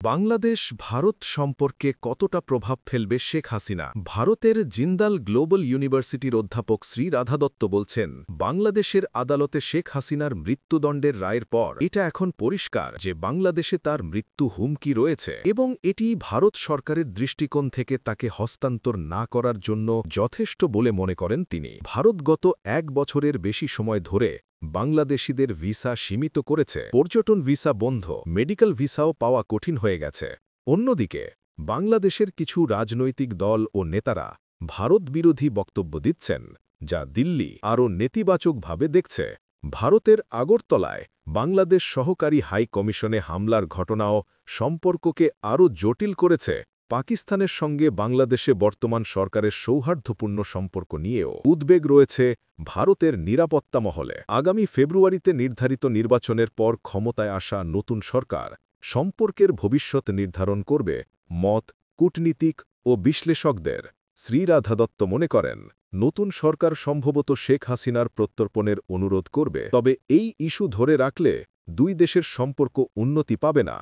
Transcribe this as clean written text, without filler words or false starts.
বাংলাদেশ ভারত সম্পর্কে কতটা প্রভাব ফেলবে শেখ হাসিনা? ভারতের জিন্দাল গ্লোবাল ইউনিভার্সিটির অধ্যাপক শ্রী রাধা দত্ত বলছেন, বাংলাদেশের আদালতে শেখ হাসিনার মৃত্যুদণ্ডের রায়ের পর এটা এখন পরিষ্কার যে বাংলাদেশে তার মৃত্যু হুমকি রয়েছে এবং এটি ভারত সরকারের দৃষ্টিকোণ থেকে তাকে হস্তান্তর না করার জন্য যথেষ্ট বলে মনে করেন তিনি। ভারত গত ১ বছরের বেশি সময় ধরে বাংলাদেশিদের ভিসা সীমিত করেছে, পর্যটন ভিসা বন্ধ, মেডিকেল ভিসাও পাওয়া কঠিন হয়ে গেছে। অন্যদিকে বাংলাদেশের কিছু রাজনৈতিক দল ও নেতারা ভারত বিরোধী বক্তব্য দিচ্ছেন, যা দিল্লি আরও নেতিবাচকভাবে দেখছে। ভারতের আগরতলায় বাংলাদেশ সহকারী হাই কমিশনে হামলার ঘটনাও সম্পর্ককে আরও জটিল করেছে। পাকিস্তানের সঙ্গে বাংলাদেশে বর্তমান সরকারের সৌহার্দ্যপূর্ণ সম্পর্ক নিয়েও উদ্বেগ রয়েছে ভারতের নিরাপত্তা মহলে। আগামী ফেব্রুয়ারিতে নির্ধারিত নির্বাচনের পর ক্ষমতায় আসা নতুন সরকার সম্পর্কের ভবিষ্যৎ নির্ধারণ করবে মত কূটনীতিক ও বিশ্লেষকদের। শ্রী রাধা দত্ত মনে করেন, নতুন সরকার সম্ভবত শেখ হাসিনার প্রত্যর্পণের অনুরোধ করবে, তবে এই ইস্যু ধরে রাখলে দুই দেশের সম্পর্ক উন্নতি পাবে না।